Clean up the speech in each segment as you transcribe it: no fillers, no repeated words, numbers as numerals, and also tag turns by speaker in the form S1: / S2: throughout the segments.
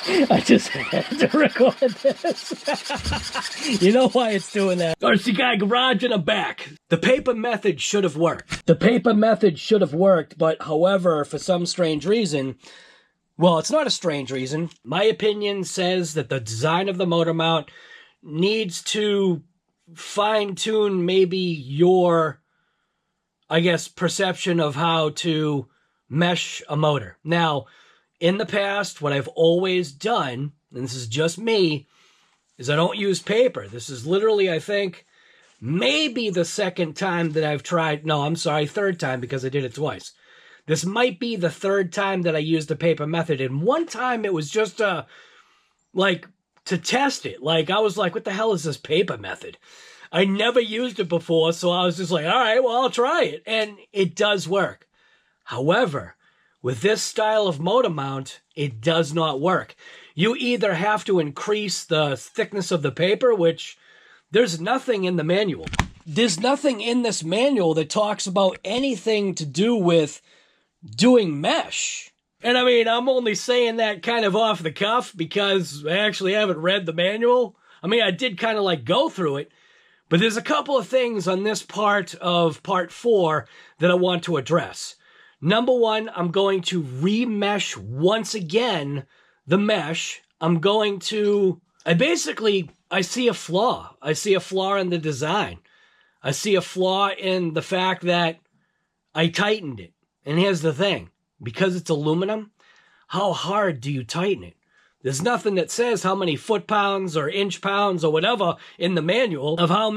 S1: I just had to record this. You know why it's doing that? RC Guy Garage and I'm back. The paper method should have worked. The paper method should have worked, but however, for some strange reason, well, it's not a strange reason. My opinion says that the design of the motor mount needs to fine-tune maybe your, I guess, perception of how to mesh a motor. Now, in the past, what I've always done, and this is just me, is I don't use paper. This is literally, I think, maybe the second time that I've tried. No, I'm sorry, third time because I did it twice. This might be the third time that I used the paper method. And one time it was just like to test it. Like I was like, what the hell is this paper method? I never used it before. So I was just like, all right, well, I'll try it. And it does work. However, with this style of motor mount, it does not work. You either have to increase the thickness of the paper, which there's nothing in the manual. There's nothing in this manual that talks about anything to do with doing mesh. And I mean, I'm only saying that kind of off the cuff because I actually haven't read the manual. I mean, I did kind of like go through it, but there's a couple of things on this part of part 4 that I want to address. Number one, I'm going to remesh once again the mesh. I see a flaw. I see a flaw in the design. I see a flaw in the fact that I tightened it. And here's the thing. Because it's aluminum, how hard do you tighten it? There's nothing that says how many foot-pounds or inch-pounds or whatever in the manual of how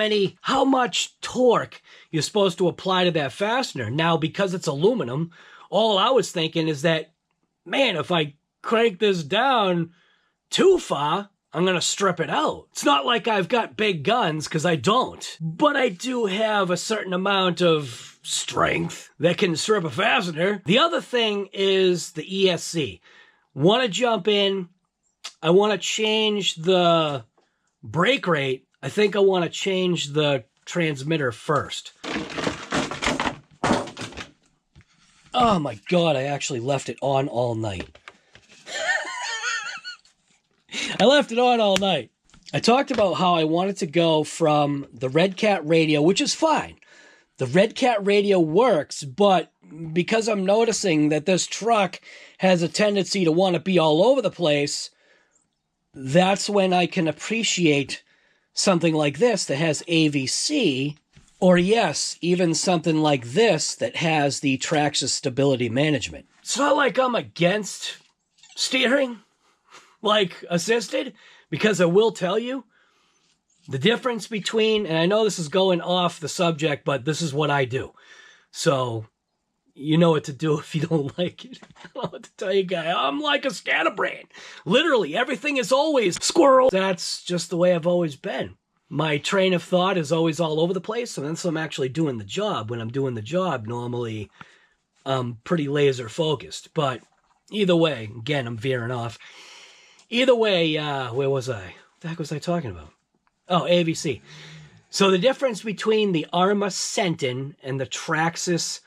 S1: much torque you're supposed to apply to that fastener. Now, because it's aluminum, all I was thinking is that, man, if I crank this down too far, I'm going to strip it out. It's not like I've got big guns, because I don't. But I do have a certain amount of strength that can strip a fastener. The other thing is the ESC. Want to jump in. I want to change the brake rate. I think I want to change the transmitter first. Oh my God, I actually left it on all night. I left it on all night. I talked about how I wanted to go from the Red Cat radio, which is fine. The Red Cat radio works, but because I'm noticing that this truck has a tendency to want to be all over the place, that's when I can appreciate something like this that has AVC, or yes, even something like this that has the Traxxas stability management. It's not like I'm against steering, like assisted, because I will tell you, the difference between, and I know this is going off the subject, but this is what I do. So, you know what to do if you don't like it. I don't know what to tell you guys. I'm like a scatterbrain. Literally, everything is always squirrel. That's just the way I've always been. My train of thought is always all over the place, and then so I'm actually doing the job. When I'm doing the job, normally I'm pretty laser focused. But either way, again, I'm veering off. Either way, where was I? What the heck was I talking about? Oh, AVC. So the difference between the Arrma Sentin and the Traxxas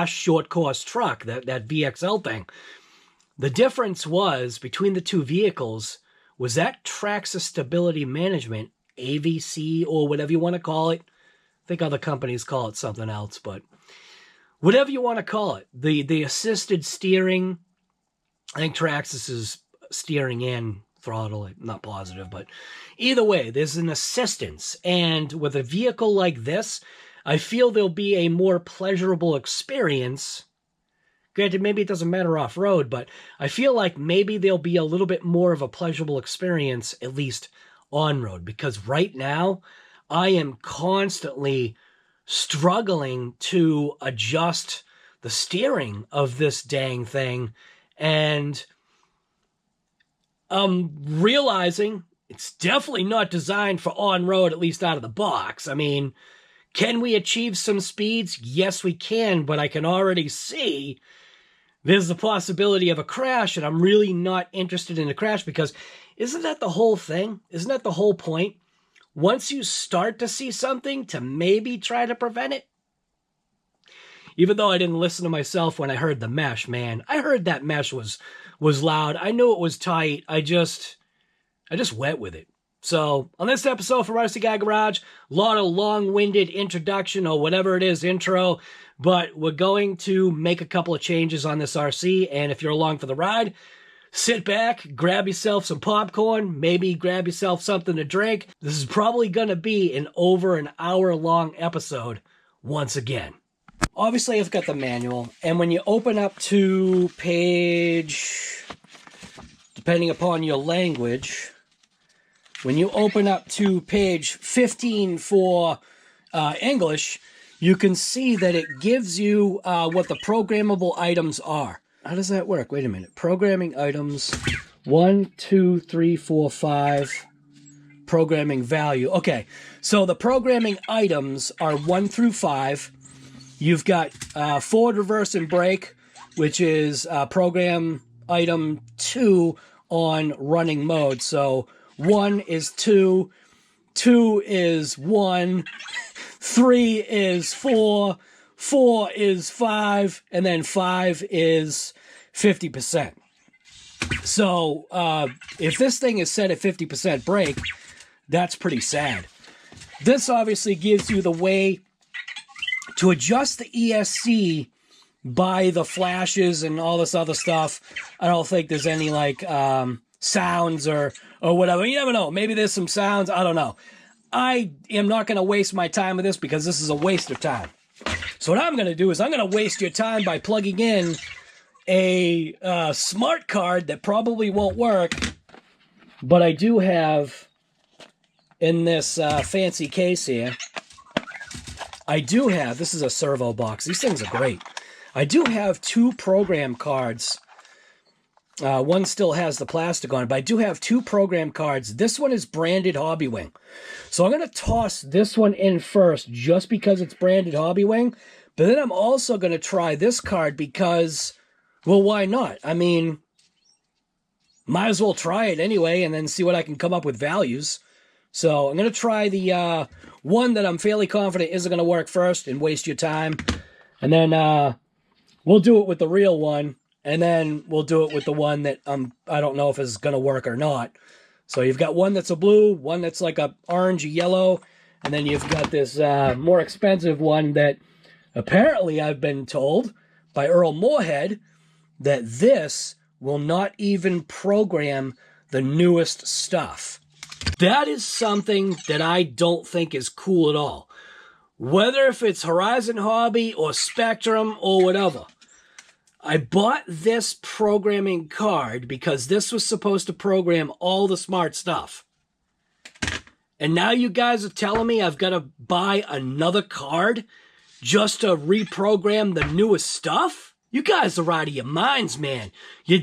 S1: / short course truck, that VXL thing, the difference was between the two vehicles was that Traxxas stability management, AVC or whatever you want to call it. I think other companies call it something else, but whatever you want to call it, the assisted steering. I think Traxxas is steering and throttle, not positive, but either way, there's an assistance. And with a vehicle like this, I feel there'll be a more pleasurable experience. Granted, maybe it doesn't matter off-road, but I feel like maybe there'll be a little bit more of a pleasurable experience, at least on-road, because right now, I am constantly struggling to adjust the steering of this dang thing, and I'm realizing it's definitely not designed for on-road, at least out of the box. I mean, can we achieve some speeds? Yes, we can, but I can already see there's the possibility of a crash, and I'm really not interested in a crash because isn't that the whole thing? Isn't that the whole point? Once you start to see something, to maybe try to prevent it? Even though I didn't listen to myself when I heard the mesh, man. I heard that mesh was was loud. I knew it was tight. I just went with it. So on this episode for RC Guy Garage, a lot of long-winded introduction or whatever it is, intro, but we're going to make a couple of changes on this RC, and if you're along for the ride, sit back, grab yourself some popcorn, maybe grab yourself something to drink. This is probably going to be an over an hour-long episode once again. Obviously, I've got the manual, and when you open up to page, depending upon your language, when you open up to page 15 for English, you can see that it gives you what the programmable items are. How does that work? Wait a minute. Programming items, 1, 2, 3, 4, 5. Programming value. Okay, so the programming items are 1 through 5. You've got forward, reverse, and brake, which is program item 2 on running mode. So 1 is 2, 2 is 1, 3 is 4, 4 is 5, and then 5 is 50%. So if this thing is set at 50% brake, that's pretty sad. This obviously gives you the way to adjust the ESC by the flashes and all this other stuff. I don't think there's any like sounds or whatever. You never know. Maybe there's some sounds. I don't know. I am not going to waste my time with this because this is a waste of time. So what I'm going to do is I'm going to waste your time by plugging in a smart card that probably won't work, but I do have in this fancy case here, I do have, this is a servo box. These things are great. I do have 2 program cards. One still has the plastic on it, but I do have 2 program cards. This one is branded Hobbywing. So I'm going to toss this one in first just because it's branded Hobbywing. But then I'm also going to try this card because, well, why not? I mean, might as well try it anyway and then see what I can come up with values. So I'm going to try the one that I'm fairly confident isn't going to work first and waste your time. And then we'll do it with the real one. And then we'll do it with the one that I don't know if is going to work or not. So you've got one that's a blue, one that's like a orangey yellow, and then you've got this more expensive one that apparently I've been told by Earl Moorhead that this will not even program the newest stuff. That is something that I don't think is cool at all. Whether if it's Horizon Hobby or Spektrum or whatever. I bought this programming card because this was supposed to program all the smart stuff. And now you guys are telling me I've got to buy another card just to reprogram the newest stuff? You guys are out of your minds, man. You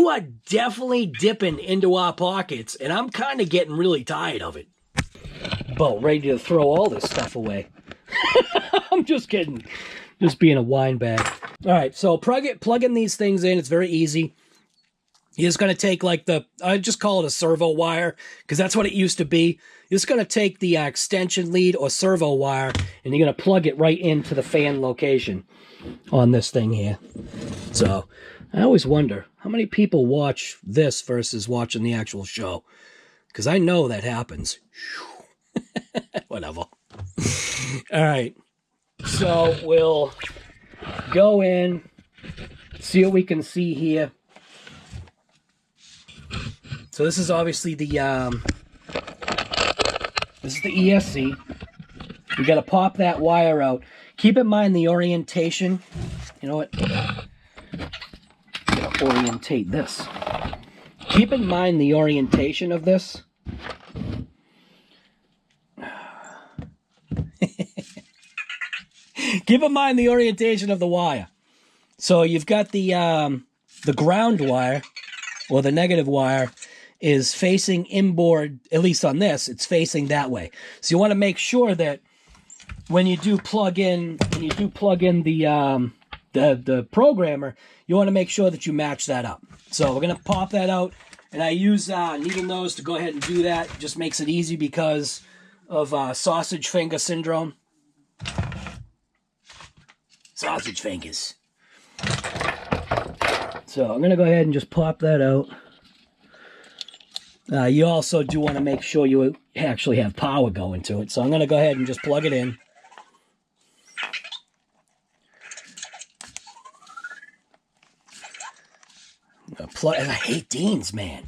S1: are definitely dipping into our pockets, and I'm kind of getting really tired of it. About ready to throw all this stuff away. I'm just kidding. Just being a wine bag. All right, so plugging these things in, it's very easy. You're just going to take like I just call it a servo wire because that's what it used to be. You're just going to take the extension lead or servo wire and you're going to plug it right into the fan location on this thing here. So I always wonder how many people watch this versus watching the actual show because I know that happens. Whatever. All right. So we'll go in, see what we can see here. So this is obviously the ESC. We got to pop that wire out. Keep in mind the orientation. You know what? I'm gonna orientate this. Keep in mind the orientation of this. Keep in mind the orientation of the wire. So you've got the ground wire, or the negative wire, is facing inboard, at least on this, it's facing that way. So you want to make sure that when you do plug in the programmer, you want to make sure that you match that up. So we're going to pop that out, and I use needle nose to go ahead and do that. It just makes it easy because of sausage finger syndrome. Sausage fingers. So I'm going to go ahead and just pop that out. You also do want to make sure you actually have power going to it. So I'm going to go ahead and just plug it in. I hate Deans, man.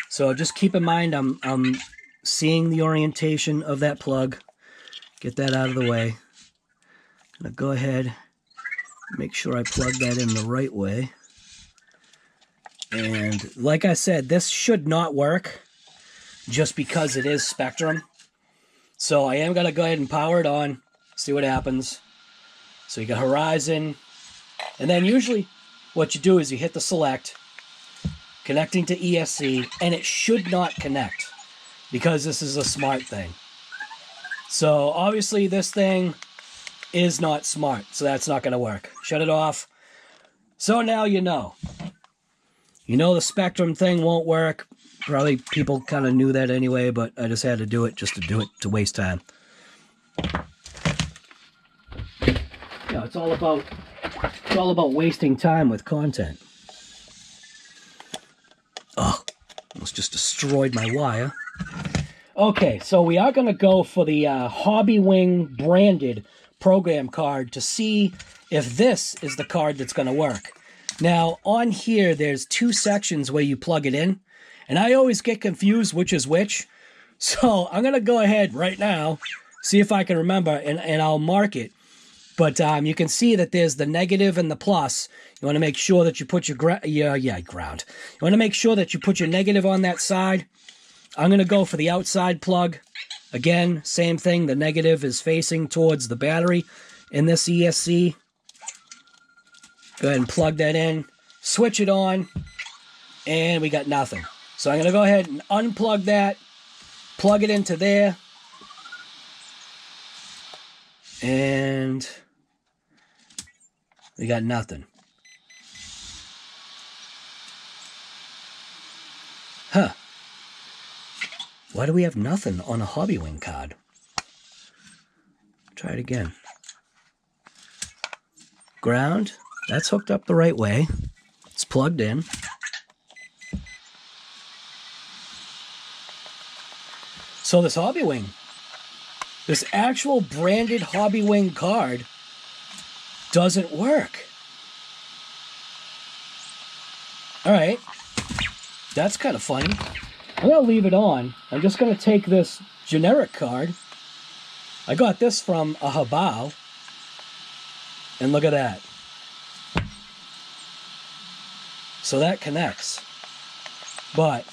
S1: So just keep in mind, I'm seeing the orientation of that plug. Get that out of the way. I'm going to go ahead, make sure I plug that in the right way. And like I said, this should not work just because it is Spektrum. So I am going to go ahead and power it on, see what happens. So you got horizon. And then usually what you do is you hit the select, connecting to ESC, and it should not connect because this is a smart thing. So obviously this thing is not smart, so that's not going to work. Shut it off. So now you know. You know the Spektrum thing won't work. Probably people kind of knew that anyway, but I just had to do it just to do it, to waste time. You know, it's all about wasting time with content. Oh, almost just destroyed my wire. Okay, so we are going to go for the Hobby Wing branded program card to see if this is the card that's going to work. Now, on here, there's two sections where you plug it in, and I always get confused which is which. So I'm going to go ahead right now, see if I can remember, and I'll mark it. But you can see that there's the negative and the plus. You want to make sure that you put your ground. You want to make sure that you put your negative on that side. I'm going to go for the outside plug. Again, same thing. The negative is facing towards the battery in this ESC. Go ahead and plug that in. Switch it on. And we got nothing. So I'm going to go ahead and unplug that. Plug it into there. And we got nothing. Huh. Why do we have nothing on a Hobby Wing card? Try it again. Ground. That's hooked up the right way. It's plugged in. So this Hobby Wing, this actual branded Hobby Wing card doesn't work. All right. That's kind of funny. I'm going to leave it on. I'm just going to take this GENERAC card. I got this from a Hobao. And look at that. So that connects. But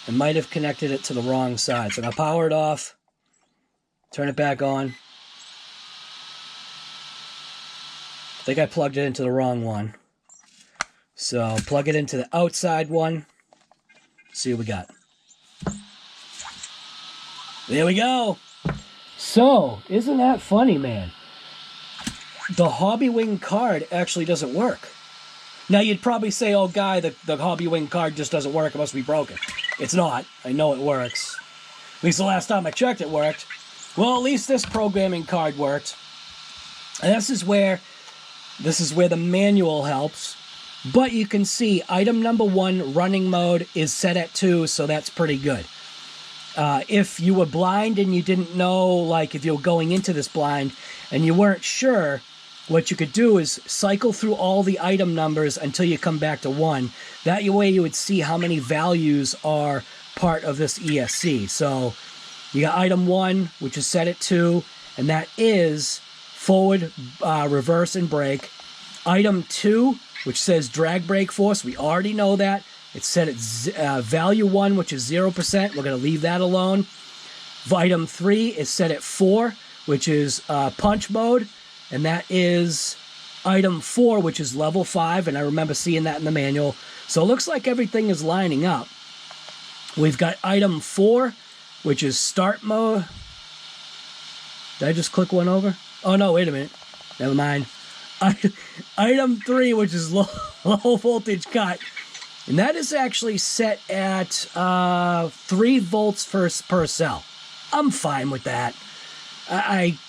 S1: I might have connected it to the wrong side. So now power it off. Turn it back on. I think I plugged it into the wrong one. So plug it into the outside one. See what we got. There we go. So, isn't that funny, man? The Hobby Wing card actually doesn't work. Now, you'd probably say, oh, Guy, the Hobby Wing card just doesn't work. It must be broken. It's not. I know it works. At least the last time I checked, it worked. Well, at least this programming card worked. And this is where the manual helps. But you can see item number 1, running mode, is set at 2, so that's pretty good. If you were blind and you didn't know, like if you were going into this blind and you weren't sure, what you could do is cycle through all the item numbers until you come back to 1. That way you would see how many values are part of this ESC. So you got item 1, which is set at 2, and that is forward, reverse, and brake. Item 2, which says drag brake force, we already know that. It's set at value 1, which is 0%. We're going to leave that alone. Item 3 is set at 4, which is punch mode. And that is item 4, which is level 5. And I remember seeing that in the manual. So it looks like everything is lining up. We've got item 4, which is start mode. Did I just click one over? Oh, no, wait a minute. Never mind. Item 3, which is low voltage cut. And that is actually set at 3 volts per cell. I'm fine with that. I'm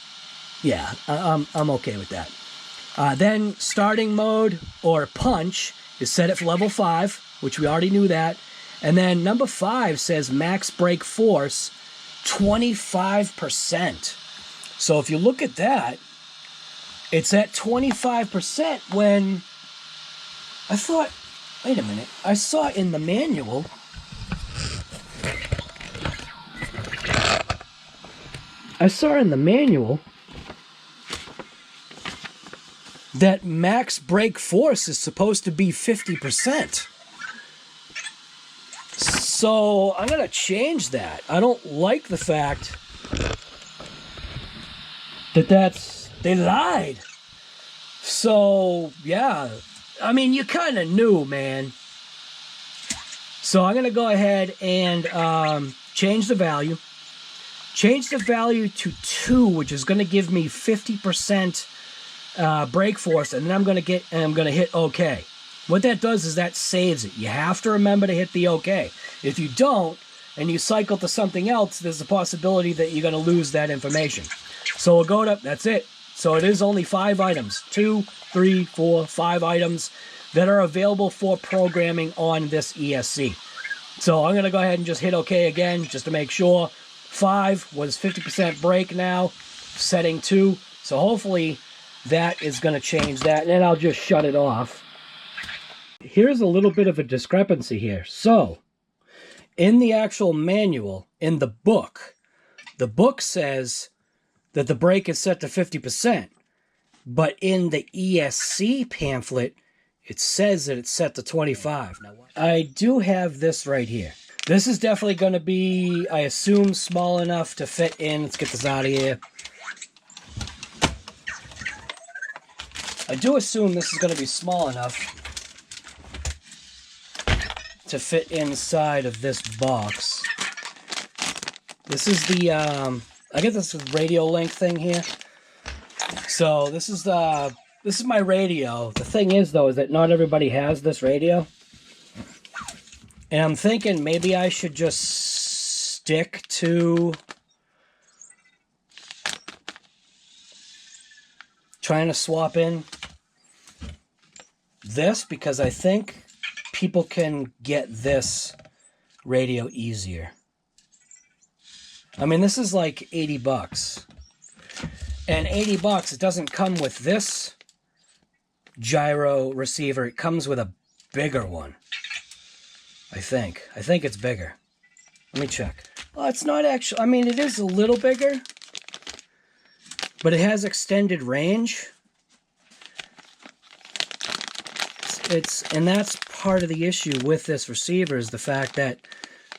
S1: okay with that. Then starting mode or punch is set at level 5, which we already knew that. And then number 5 says max brake force 25%. So if you look at that, it's at 25% when I thought, wait a minute, I saw in the manual that max brake force is supposed to be 50%. So I'm going to change that. I don't like the fact that they lied. So, yeah. I mean, you kind of knew, man. So I'm going to go ahead and change the value. Change the value to 2, which is going to give me 50% brake force, and then I'm going to hit OK. What that does is that saves it. You have to remember to hit the OK. If you don't, and you cycle to something else, there's a possibility that you're going to lose that information. So we'll go to, that's it. So it is only 5 items, 2, 3, 4, 5 items that are available for programming on this ESC. So I'm going to go ahead and just hit OK again, just to make sure. 5 was 50% brake now, setting 2. So hopefully that is going to change that, and then I'll just shut it off. Here's a little bit of a discrepancy here. So in the actual manual, in the book says that the brake is set to 50%, but in the ESC pamphlet, it says that it's set to 25. Now, I do have this right here. This is definitely going to be, I assume, small enough to fit in. Let's get this out of here. I do assume this is going to be small enough to fit inside of this box. This is the, I get this radio link thing here. So this is my radio. The thing is, though, is that not everybody has this radio. And I'm thinking maybe I should just stick to trying to swap in this, because I think people can get this radio easier. I mean, this is like 80 bucks. And 80 bucks, it doesn't come with this gyro receiver. It comes with a bigger one. I think it's bigger. Let me check. Well, it's not actually, I mean, it is a little bigger, but it has extended range. And that's part of the issue with this receiver, is the fact that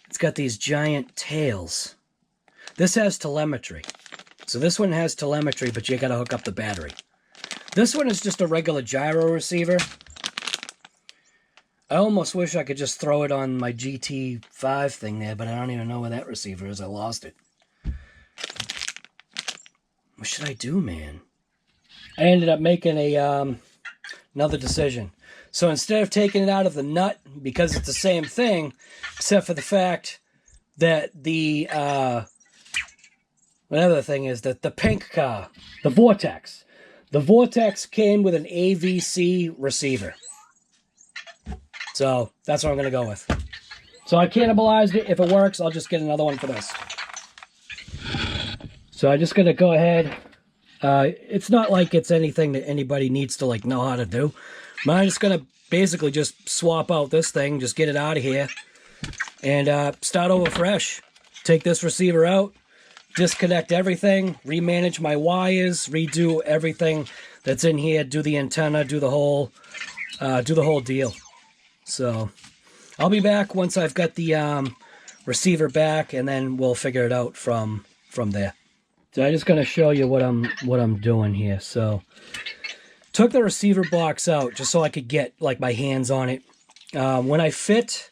S1: it's got these giant tails. This has telemetry. So this one has telemetry, but you got to hook up the battery. This one is just a regular gyro receiver. I almost wish I could just throw it on my GT5 thing there, but I don't even know where that receiver is. I lost it. What should I do, man? I ended up making a another decision. So instead of taking it out of the nut, because it's the same thing, except for the fact that the whatever the thing is, that the pink car, the Vortex came with an AVC receiver. So that's what I'm going to go with. So I cannibalized it. If it works, I'll just get another one for this. So I'm just going to go ahead. It's not like it's anything that anybody needs to like know how to do. I'm just going to basically just swap out this thing, just get it out of here, and start over fresh. Take this receiver out, disconnect everything, remanage my wires, redo everything that's in here, do the antenna, do the whole deal. So I'll be back once I've got the receiver back, and then we'll figure it out from there. So I'm just going to show you what I'm doing here. So took the receiver box out just so I could get like my hands on it. When I fit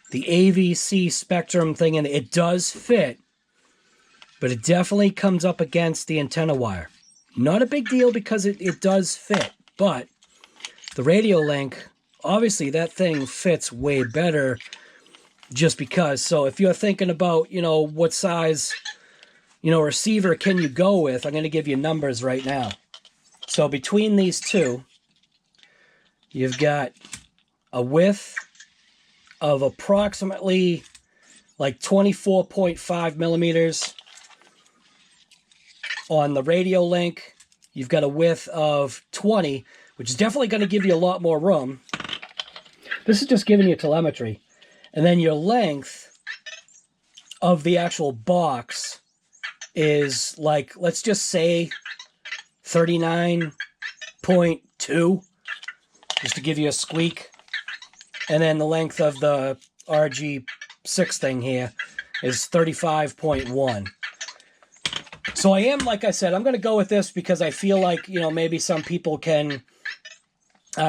S1: the AVC Spektrum thing in, it does fit, but it definitely comes up against the antenna wire. Not a big deal because it does fit, but the radio link, obviously that thing fits way better just because. So if you're thinking about, what size, receiver can you go with, I'm going to give you numbers right now. So between these two, you've got a width of approximately like 24.5 millimeters on the radio link. You've got a width of 20, which is definitely going to give you a lot more room. This is just giving you telemetry. And then your length of the actual box is like, let's just say 39.2, just to give you a squeak. And then the length of the RG6 thing here is 35.1. So I am, like I said, I'm going to go with this because I feel like, you know, maybe some people can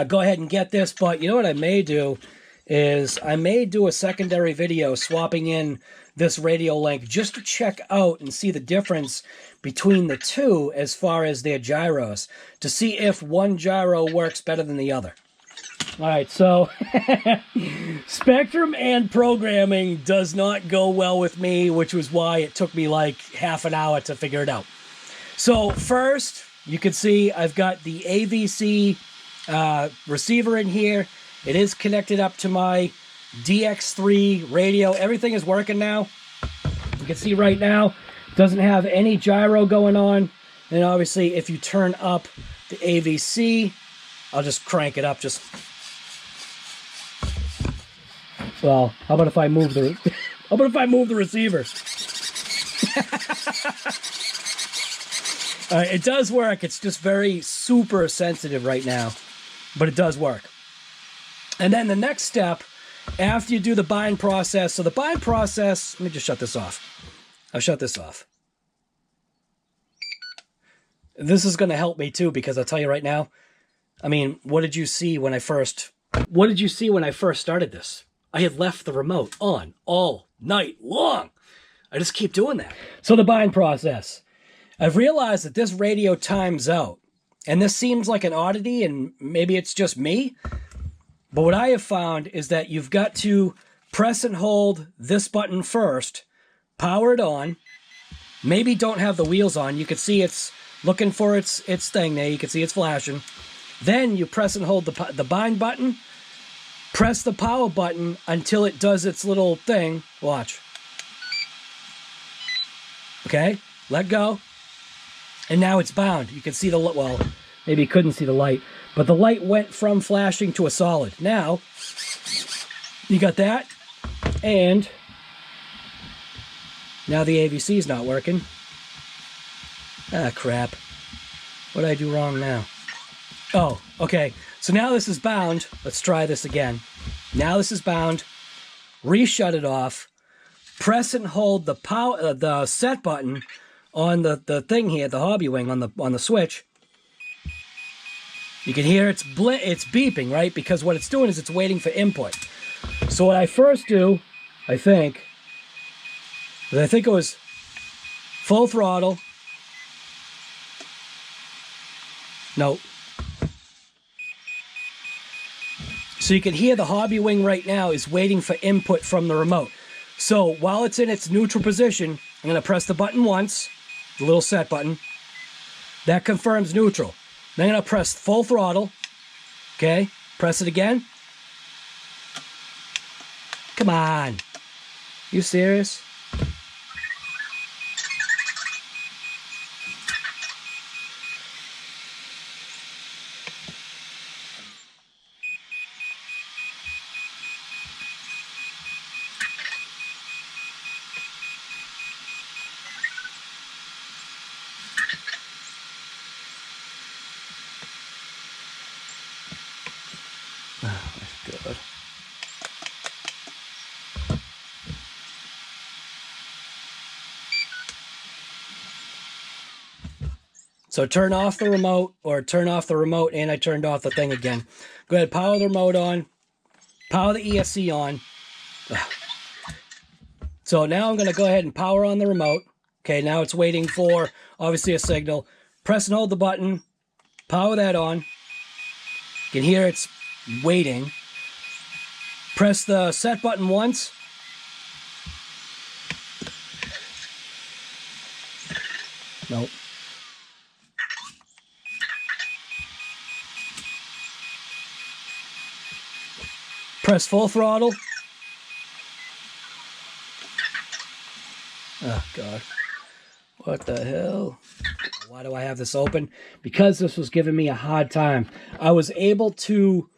S1: go ahead and get this. But you know what I may do is I may do a secondary video swapping in this radio link just to check out and see the difference between the two as far as their gyros, to see if one gyro works better than the other. All right, so Spektrum and programming does not go well with me, which was why it took me like half an hour to figure it out. So first, you can see I've got the AVC receiver in here. It is connected up to my DX3 radio. Everything is working now. You can see right now, it doesn't have any gyro going on. And obviously, if you turn up the AVC, I'll just crank it up. Well, how about if I move the receiver? All right, it does work. It's just very super sensitive right now, but it does work. And then the next step, after you do the bind process, so the bind process, let me just shut this off. I'll shut this off. This is going to help me too, because I'll tell you right now, I mean, what did you see when I first started this? I had left the remote on all night long. I just keep doing that. So the bind process. I've realized that this radio times out. And this seems like an oddity, and maybe it's just me. But what I have found is that you've got to press and hold this button first, power it on. Maybe don't have the wheels on. You can see it's looking for its thing there. You can see it's flashing. Then you press and hold the bind button. Press the power button until it does its little thing. Watch. Okay, let go. And now it's bound. You can see the, well, maybe you couldn't see the light, but the light went from flashing to a solid. Now, you got that, and now the AVC is not working. Ah, crap. What did I do wrong now? Oh, okay. So now this is bound. Let's try this again. Now this is bound. Reshut it off. Press and hold the power, the set button on the thing here, the hobby wing on the switch. You can hear it's beeping, right? Because what it's doing is it's waiting for input. So what I first do, I think it was full throttle. No. So you can hear the hobby wing right now is waiting for input from the remote. So while it's in its neutral position, I'm going to press the button once, the little set button. That confirms neutral. Then I'm going to press full throttle. Okay, press it again. Come on. You serious? Good. So turn off the remote, or turn off the remote, and I turned off the thing again. Go ahead, power the remote on, power the ESC on. So now I'm going to go ahead and power on the remote. Okay, now it's waiting for, obviously, a signal. Press and hold the button, power that on. You can hear it's waiting. Press the set button once. Nope. Press full throttle. Oh, God. What the hell? Why do I have this open? Because this was giving me a hard time. I was able to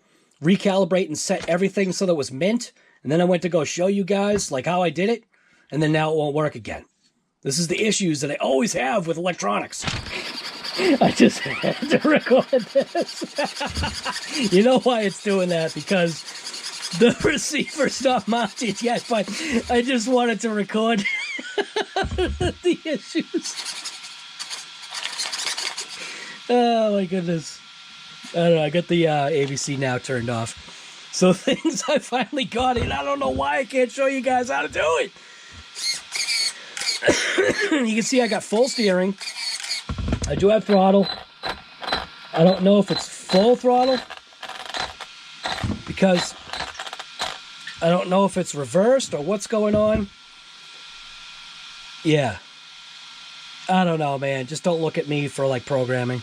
S1: recalibrate and set everything so that it was mint, and then I went to go show you guys like how I did it, and then now it won't work again. This is the issues that I always have with electronics. I just had to record this. You know why it's doing that? Because the receiver's not mounted yet, but I just wanted to record the issues. Oh my goodness. I don't know, I got the AVC now turned off. So things I finally got it. I don't know why I can't show you guys how to do it. You can see I got full steering. I do have throttle. I don't know if it's full throttle because I don't know if it's reversed or what's going on. Yeah. I don't know, man. Just don't look at me for like programming.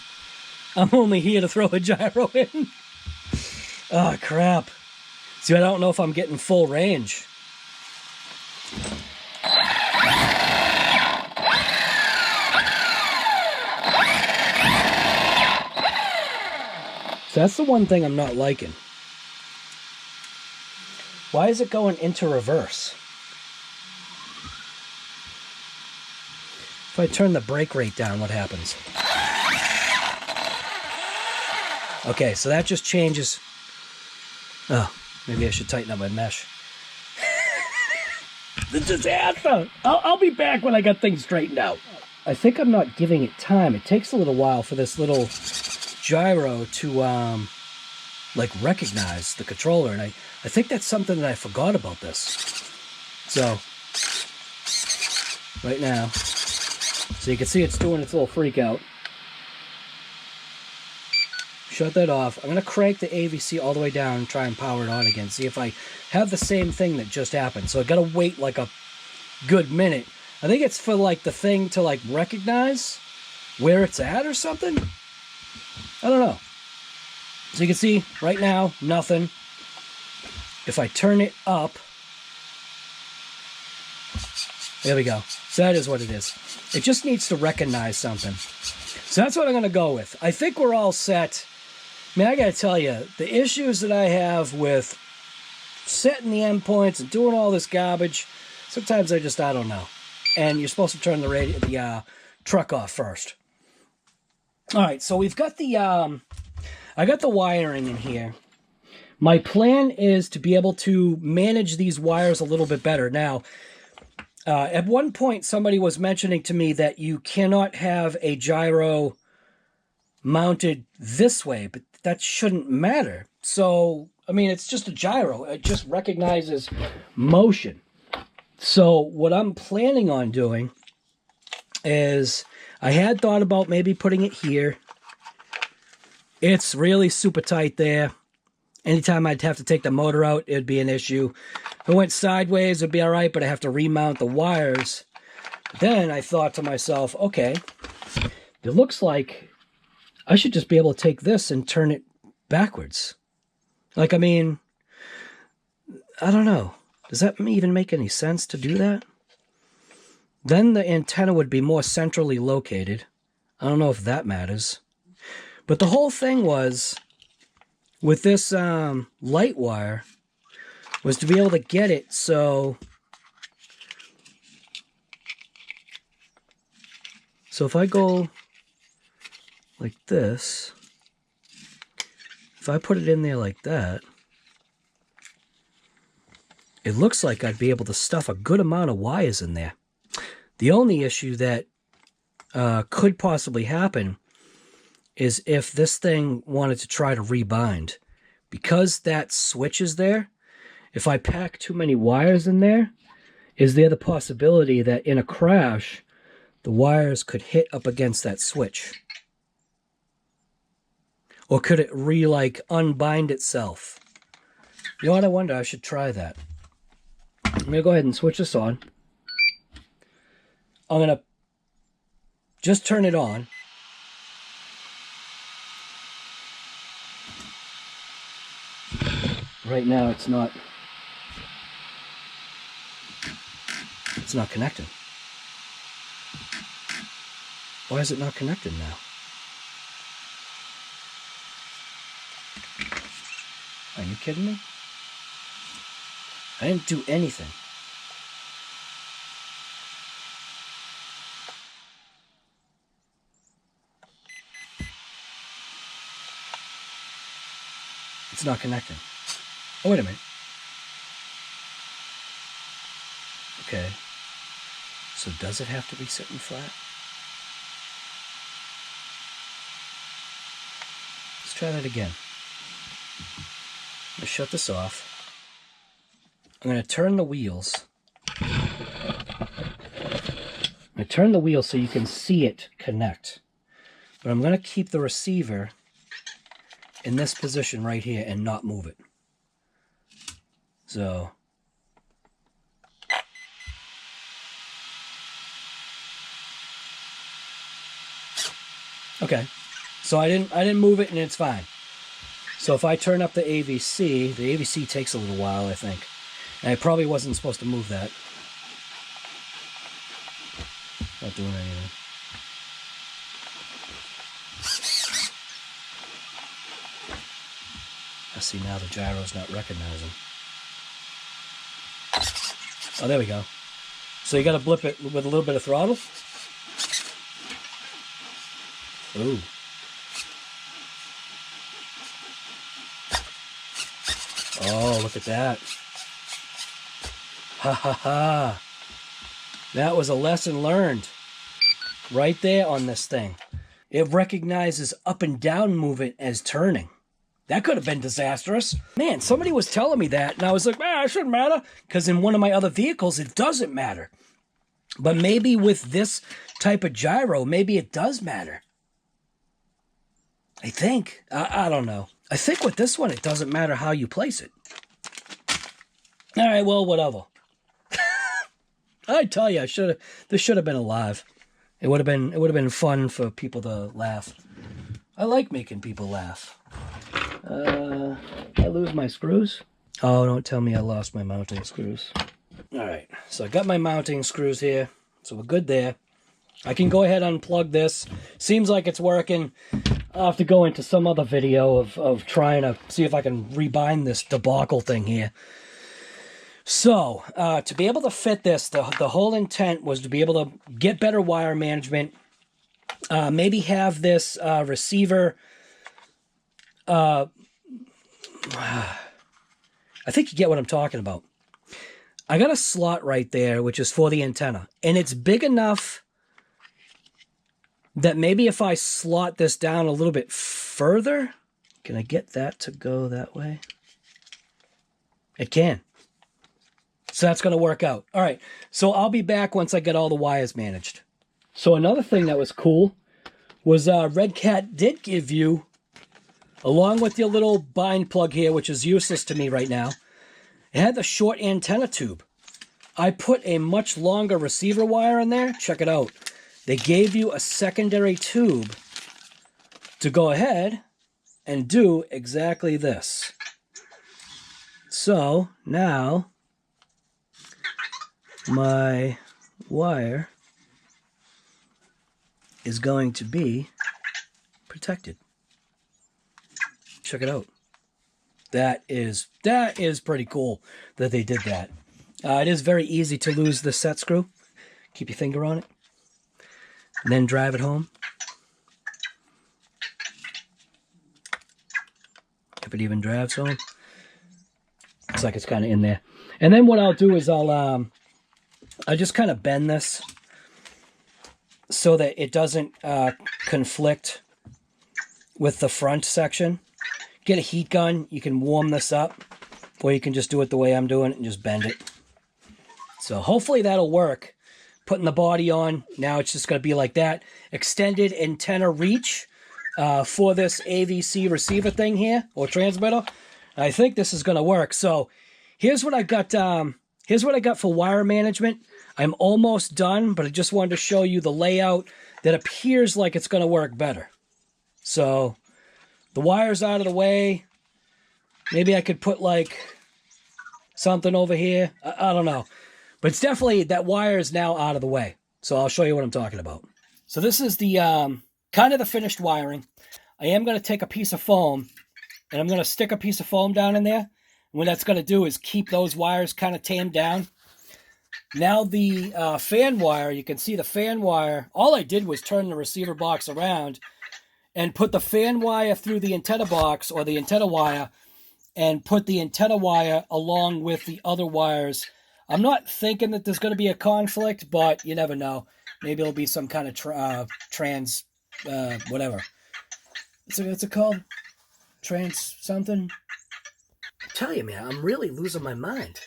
S1: I'm only here to throw a gyro in. Oh, crap. See, I don't know if I'm getting full range. So that's the one thing I'm not liking. Why is it going into reverse? If I turn the brake rate down, what happens? Okay, so that just changes. Oh, maybe I should tighten up my mesh. The disaster! I'll be back when I got things straightened out. I think I'm not giving it time. It takes a little while for this little gyro to like recognize the controller, and I think that's something that I forgot about this. So right now, so you can see it's doing its little freak out. Shut that off. I'm gonna crank the AVC all the way down and try and power it on again, see if I have the same thing that just happened. So I gotta wait like a good minute. I think it's for like the thing to like recognize where it's at or something. I don't know. So you can see right now, nothing. If I turn it up, there we go. So that is what it is. It just needs to recognize something. So that's what I'm going to go with. I think we're all set. I mean, I got to tell you, the issues that I have with setting the endpoints and doing all this garbage, sometimes I don't know. And you're supposed to turn the truck off first. All right, so we've got the, I got the wiring in here. My plan is to be able to manage these wires a little bit better. Now, at one point, somebody was mentioning to me that you cannot have a gyro mounted this way, but that shouldn't matter. So, I mean, it's just a gyro. It just recognizes motion. So what I'm planning on doing is I had thought about maybe putting it here. It's really super tight there. Anytime I'd have to take the motor out, it'd be an issue. If it went sideways, it'd be all right, but I have to remount the wires. Then I thought to myself, okay, it looks like I should just be able to take this and turn it backwards. Like, I mean, I don't know. Does that even make any sense to do that? Then the antenna would be more centrally located. I don't know if that matters. But the whole thing was, with this light wire, was to be able to get it so if I go like this, if I put it in there like that, it looks like I'd be able to stuff a good amount of wires in there. The only issue that could possibly happen is if this thing wanted to try to rebind. Because that switch is there, if I pack too many wires in there, is there the possibility that in a crash, the wires could hit up against that switch? Or could it unbind itself? You know what, I wonder, I should try that. I'm going to go ahead and switch this on. I'm going to just turn it on. right now it's not connecting. Why is it not connected now? Are you kidding me? I didn't do anything. It's not connecting. Oh, wait a minute. Okay. So does it have to be sitting flat? Let's try that again. I'm going to shut this off. I'm going to turn the wheels. I turn the wheels so you can see it connect. But I'm going to keep the receiver in this position right here and not move it. So okay. So I didn't move it and it's fine. So if I turn up the AVC takes a little while, I think. And I probably wasn't supposed to move that. Not doing anything. I see now the gyro's not recognizing. Oh, there we go. So you got to blip it with a little bit of throttle. Ooh. Oh, look at that. Ha ha ha. That was a lesson learned right there on this thing. It recognizes up and down movement as turning. That could have been disastrous. Man, somebody was telling me that, and I was like, man, it shouldn't matter, because in one of my other vehicles, it doesn't matter. But maybe with this type of gyro, maybe it does matter. I think. I don't know. I think with this one, it doesn't matter how you place it. All right, well, whatever. I tell you, this should have been alive. It would have been fun for people to laugh. I like making people laugh. I lose my screws. Oh, don't tell me I lost my mounting screws. All right, so I got my mounting screws here, so we're good there. I can go ahead and unplug this. Seems like it's working. I'll have to go into some other video of trying to see if I can rebind this debacle thing here. So, to be able to fit this, the whole intent was to be able to get better wire management, maybe have this receiver, I think you get what I'm talking about. I got a slot right there, which is for the antenna, and it's big enough that maybe if I slot this down a little bit further, can I get that to go that way? It can. So that's going to work out. All right, so I'll be back once I get all the wires managed. So another thing that was cool was Red Cat did give you, along with your little bind plug here, which is useless to me right now, it had the short antenna tube. I put a much longer receiver wire in there. Check it out. They gave you a secondary tube to go ahead and do exactly this. So now my wire is going to be protected. Check it out. That is pretty cool that they did that. It is very easy to lose the set screw. Keep your finger on it. And then drive it home. If it even drives home. Looks like it's kind of in there. And then what I'll do is I'll just kind of bend this so that it doesn't conflict with the front section. Get a heat gun. You can warm this up. Or you can just do it the way I'm doing it and just bend it. So hopefully that'll work. Putting the body on. Now it's just going to be like that. Extended antenna reach for this AVC receiver thing here. Or transmitter. I think this is going to work. So here's what I got. Here's what I got for wire management. I'm almost done, but I just wanted to show you the layout that appears like it's going to work better. So the wire's out of the way. Maybe I could put like something over here. I don't know. But it's definitely, that wire is now out of the way. So I'll show you what I'm talking about. So this is the kind of the finished wiring. I am going to take a piece of foam and I'm going to stick a piece of foam down in there. And what that's going to do is keep those wires kind of tamed down. Now the fan wire, you can see the fan wire. All I did was turn the receiver box around and put the fan wire through the antenna box or the antenna wire and put the antenna wire along with the other wires. I'm not thinking that there's going to be a conflict, but you never know. Maybe it'll be some kind of whatever. What's it called? Trans something? I tell you, man, I'm really losing my mind.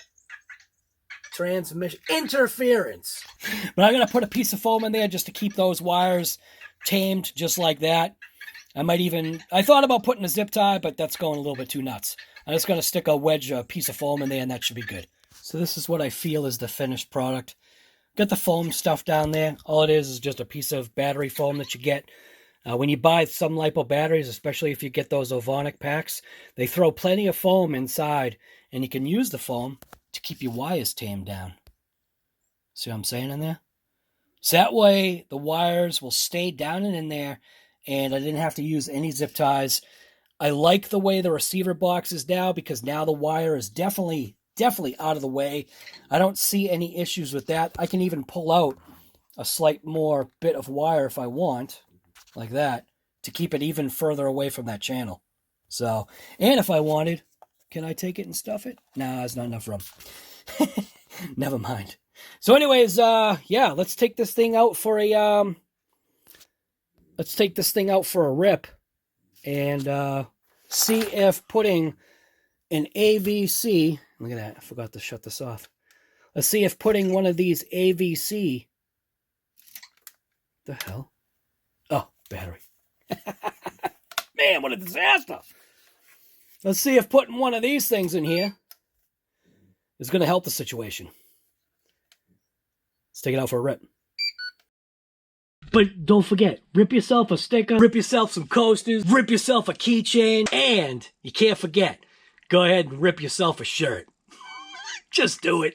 S1: Transmission interference. But I'm going to put a piece of foam in there just to keep those wires tamed just like that. I thought about putting a zip tie, but that's going a little bit too nuts. I'm just going to stick a piece of foam in there, and that should be good. So this is what I feel is the finished product. Got the foam stuff down there. All it is just a piece of battery foam that you get. When you buy some LiPo batteries, especially if you get those Ovonic packs, they throw plenty of foam inside, and you can use the foam to keep your wires tamed down. See what I'm saying in there? So that way the wires will stay down and in there, and I didn't have to use any zip ties. I like the way the receiver box is now because now the wire is definitely out of the way. I don't see any issues with that. I can even pull out a slight more bit of wire if I want, like that, to keep it even further away from that channel. So, and if I wanted, can I take it and stuff it? Nah, there's not enough room. Never mind. So anyways, yeah, let's take this thing out for a rip and see if putting an AVC, look at that, I forgot to shut this off. Let's see if putting one of these AVC, the hell? Oh, battery. Man, what a disaster. Let's see if putting one of these things in here is going to help the situation. Let's take it out for a rip. But don't forget, rip yourself a sticker, rip yourself some coasters, rip yourself a keychain, and you can't forget, go ahead and rip yourself a shirt. Just do it.